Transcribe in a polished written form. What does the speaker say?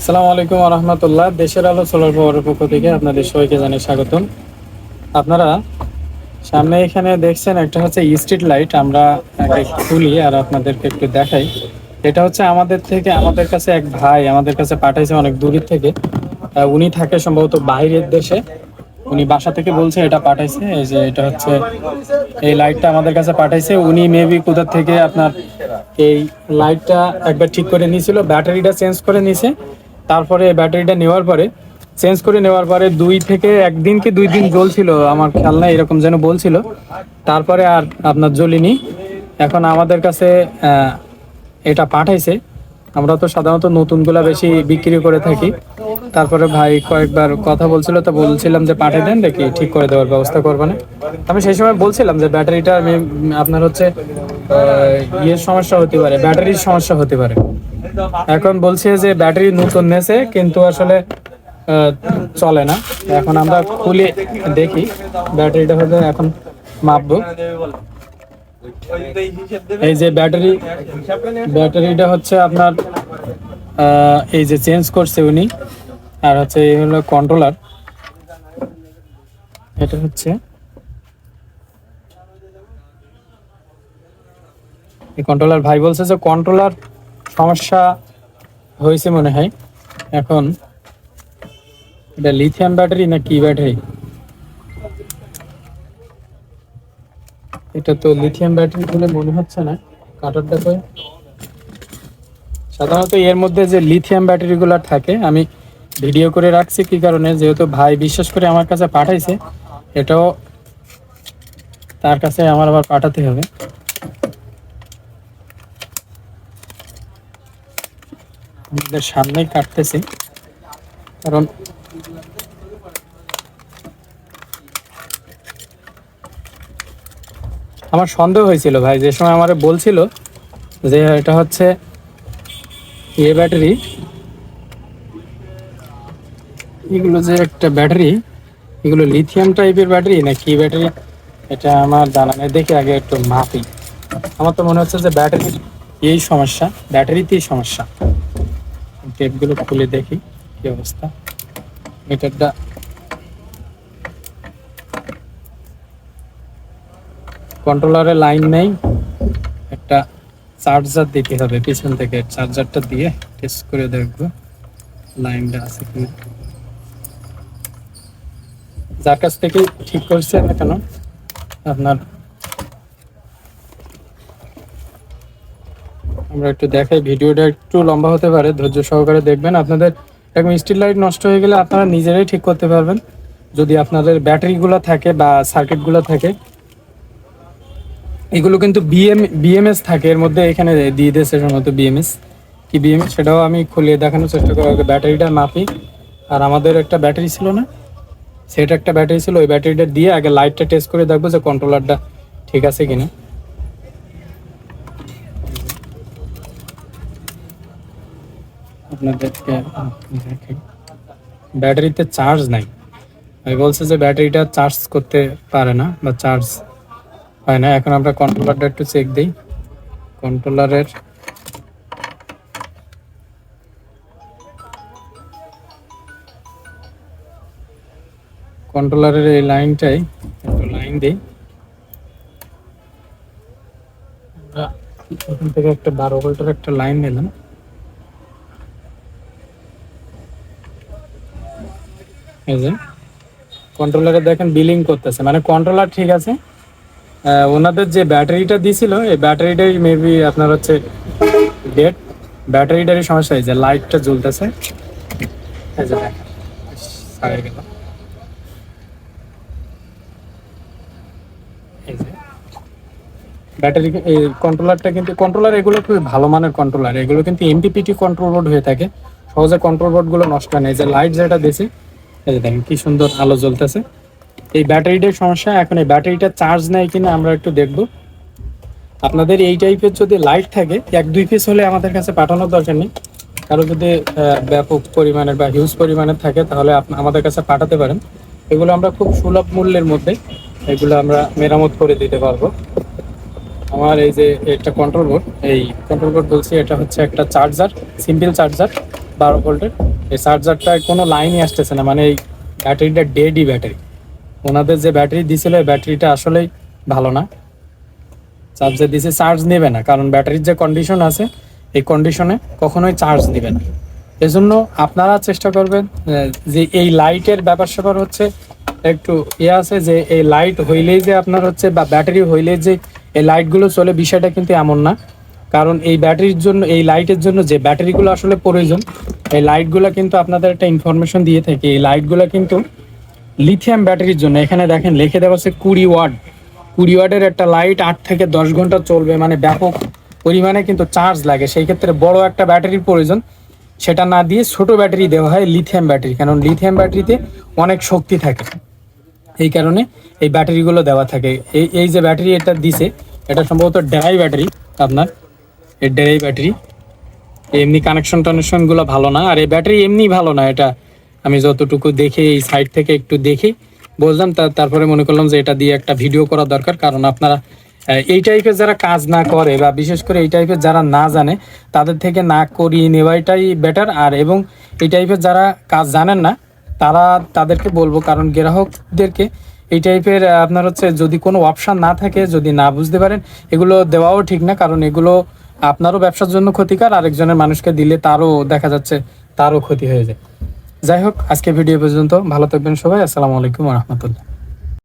আসসালামু আলাইকুম রহমতুল্লাহ। দেশের আলো সোলার পাওয়ারের পক্ষ থেকে আপনাদের সবাইকে জানাই স্বাগতম। আপনারা সামনে এখানে দেখছেন একটা হচ্ছে স্ট্রিট লাইট। আমরা আগে খুলি আর আপনাদেরকে একটু দেখাই। এটা হচ্ছে আমাদের কাছে এক ভাই আমাদের কাছে পাঠাইছে অনেক দূরের থেকে। উনি থাকে সম্ভবত বাইরের দেশে। উনি বাসা থেকে বলছে এটা পাঠাইছে, এই যে এটা হচ্ছে এই লাইটটা আমাদের কাছে পাঠাইছে। উনি মেবি কোথা থেকে আপনার এই লাইটটা একবার ঠিক করে নিয়েছিল, ব্যাটারিটা চেঞ্জ করে নিয়েছে। তারপরে ব্যাটারিটা নেওয়ার পরে 1 কি 2 দিন জ্বলছিল, আমার খেয়াল নাই, এরকম যেন বলছিল। তারপরে আর আপনার জ্বলিনি। এখন আমাদের কাছে এটা পাঠাইছে। আমরা তো সাধারণত নতুনগুলা বেশি বিক্রি করে থাকি। তারপরে ভাই কয়েকবার কথা বলছিল, তো বলছিলাম যে পাঠিয়ে দেন, দেখি ঠিক করে দেওয়ার ব্যবস্থা করবে না। আমি সেই সময় বলছিলাম যে ব্যাটারিটা আপনার হচ্ছে ইয়ের সমস্যা হতে পারে, ব্যাটারির সমস্যা হতে পারে। এখন বলছে যে ব্যাটারি নতুন নেছে কিন্তু আসলে চলে না। এখন আমরা খুলে দেখি ব্যাটারিটা হলে এখন মাপবো। এই যে ব্যাটারিটা হচ্ছে আপনার এই যে চেঞ্জ করছে উনি। আর হচ্ছে এই হলো কন্ট্রোলার। এটা হচ্ছে এই কন্ট্রোলার। ভাই বলছে যে কন্ট্রোলার সমস্যা হয়েছে মনে হয়। এখন এটা লিথিয়াম ব্যাটারি না কি ব্যাটারি? এটা তো লিথিয়াম ব্যাটারি বলে মনে হচ্ছে না। কাটারটা তো সাধারণত এর মধ্যে যে লিথিয়াম ব্যাটারিগুলো থাকে, আমি ভিডিও করে রাখছি কি কারণে, যেহেতু ভাই বিশ্বাস করে আমার কাছে পাঠাইছে, এটাও তার কাছে আমার আবার পাঠাতে হবে। আমাদের সামনেই কাটতেছি, কারণ আমার সন্দেহ হয়েছিল ভাই যে সময় আমার বলছিল যে এটা হচ্ছে ব্যাটারি, এগুলো যে একটা ব্যাটারি, এগুলো লিথিয়াম টাইপের ব্যাটারি না কি ব্যাটারি এটা আমার জানা নেই। দেখি আগে একটু মাপি। আমার তো মনে হচ্ছে যে ব্যাটারির এই সমস্যা, ব্যাটারিতেই সমস্যা। টেপগুলো খুলে দেখি কি অবস্থা। মিটারটা কন্ট্রোলারে লাইন নেই, একটা চার্জার দিতে হবে পিছন থেকে। চার্জারটা দিয়ে টেস্ট করে দেখবো লাইনটা আছে কি। যার কাছ থেকে ঠিক করছে না কেন আপনার, আমরা একটু দেখাই। ভিডিওটা একটু লম্বা হতে পারে, ধৈর্য সহকারে দেখবেন। আপনাদের এরকম স্ট্রিট লাইট নষ্ট হয়ে গেলে আপনারা নিজেরাই ঠিক করতে পারবেন, যদি আপনাদের ব্যাটারিগুলো থাকে বা সার্কিটগুলো থাকে। এগুলো কিন্তু বিএমএস থাকে এর মধ্যে, এখানে দিয়ে দিয়েছে সম্ভবত বিএমএস। কি বিএমএস সেটাও আমি খুলিয়ে দেখানোর চেষ্টা করবো। ব্যাটারিটা মাপি। আর আমাদের একটা ব্যাটারি ছিল না, সেটা একটা ব্যাটারি ছিল, ওই ব্যাটারিটা দিয়ে আগে লাইটটা টেস্ট করে দেখবো যে কন্ট্রোলারটা ঠিক আছে কিনা। আপনাদেরকে দেখাই। ব্যাটারিতে চার্জ নাই। আমি বলছে যে ব্যাটারিটা চার্জ করতে পারে না বা চার্জ হয় না। এখন আমরা কন্ট্রোলারটা একটু চেক দিই। কন্ট্রোলারের এই লাইনটাই একটু লাইন দিই। আমরা এখান থেকে একটা 12 ভোল্টের একটা লাইন নিলাম। এই যে কন্ট্রোলারে দেখেন বিলিং করতেছে, মানে কন্ট্রোলার ঠিক আছে। ওনাদের যে ব্যাটারিটা দিছিল, এই ব্যাটারিটাই মেবি আপনার হচ্ছে ডেড। ব্যাটারিটারই সমস্যা। এই যে লাইটটা জ্বলতেছে, এই যে দেখেন ছাড়িয়ে গেল। এই যে ব্যাটারি, এই কন্ট্রোলারটা কিন্তু কন্ট্রোলার এগুলো খুবই ভালো মানের কন্ট্রোলার। এগুলো কিন্তু এমপিপিটি কন্ট্রোল বোর্ড হয়ে থাকে, সহজে কন্ট্রোল বোর্ডগুলো নষ্ট হয় না। এই যে লাইট যেটা দিয়েছে, এই যে দেখেন কি সুন্দর আলো জ্বলতেছে। এই ব্যাটারিটার সমস্যা। এখন এই ব্যাটারিটা চার্জ নেয় কিনা আমরা একটু দেখব। আপনাদের এই টাইপের যদি লাইট থাকে 1-2 পিস হলে আমাদের কাছে পাঠানোর দরকার নেই। কারো যদি ব্যাপক পরিমাণের বা হিউজ পরিমাণের থাকে তাহলে আমাদের কাছে পাঠাতে পারেন। এগুলো আমরা খুব সুলভ মূল্যের মধ্যে এগুলো আমরা মেরামত করে দিতে পারবো। আমার এই যে একটা কন্ট্রোল বোর্ড, এই কন্ট্রোল বোর্ড বলছি, এটা হচ্ছে একটা চার্জার, সিম্পল চার্জার 12 ভোল্টের। এই চার্জারটায় কোনো লাইনই আসতেছে না, মানে এই ব্যাটারিটা ডেডই ব্যাটারি। ওনাদের যে ব্যাটারি দিছিল এই ব্যাটারিটা আসলেই ভালো না, চার্জার দিছে চার্জ নেবে না, কারণ ব্যাটারির যে কন্ডিশন আছে এই কন্ডিশনে কখনোই চার্জ নেবে না। এজন্য আপনারা চেষ্টা করবেন যে এই লাইটের ব্যাপার স্যাপার হচ্ছে একটু আছে, যে এই লাইট হইলেই যে আপনার হচ্ছে বা ব্যাটারি হইলেই যে এই লাইটগুলো চলে, বিষয়টা কিন্তু এমন না। কারণ এই ব্যাটারির জন্য, এই লাইটের জন্য যে ব্যাটারিগুলো আসলে প্রয়োজন, এই লাইটগুলো কিন্তু আপনাদের একটা ইনফরমেশন দিয়ে থাকে, এই লাইটগুলো কিন্তু লিথিয়াম ব্যাটারির জন্য। এখানে দেখেন লিখে দেওয়া আছে 20 ওয়াট। 20 ওয়াটের একটা লাইট 8 থেকে 10 ঘন্টা চলবে, মানে ব্যাপক পরিমাণে কিন্তু চার্জ লাগে। সেই ক্ষেত্রে বড় একটা ব্যাটারির প্রয়োজন, সেটা না দিয়ে ছোট ব্যাটারি দেওয়া হয়, লিথিয়াম ব্যাটারি। কারণ লিথিয়াম ব্যাটারিতে অনেক শক্তি থাকে, এই কারণে এই ব্যাটারিগুলো দেওয়া থাকে। এই যে ব্যাটারি এটা দিছে, এটা সম্ভবত ড্রাই ব্যাটারি আপনার, এই ড্রাই ব্যাটারি। এমনি কানেকশন টানেকশনগুলো ভালো না, আর এই ব্যাটারি এমনি ভালো না। এটা আমি যতটুকু দেখে এই সাইড থেকে একটু দেখি বুঝলাম, তারপরে মনে করলাম যে এটা দিয়ে একটা ভিডিও করা দরকার। কারণ আপনারা এই টাইপের যারা কাজ না করে, বা বিশেষ করে এই টাইপের যারা না জানে, তাদের থেকে না করিয়ে নেওয়াটাই বেটার। আর এবং এই টাইপের যারা কাজ জানেন না, তাদেরকে বলবো, কারণ গ্রাহকদেরকে এই টাইপের আপনার হচ্ছে যদি কোনো অপশান না থাকে, যদি না বুঝতে পারেন, এগুলো দেওয়াও ঠিক না। কারণ এগুলো আপনারও ব্যবসার জন্য ক্ষতিকর, আরেকজনের মানুষকে দিলে তারও দেখা যাচ্ছে তারও ক্ষতি হয়ে যায়। যাই হোক, আজকে ভিডিও পর্যন্ত, ভালো থাকবেন সবাই। আসসালামু আলাইকুম ওয়া রাহমাতুল্লাহ।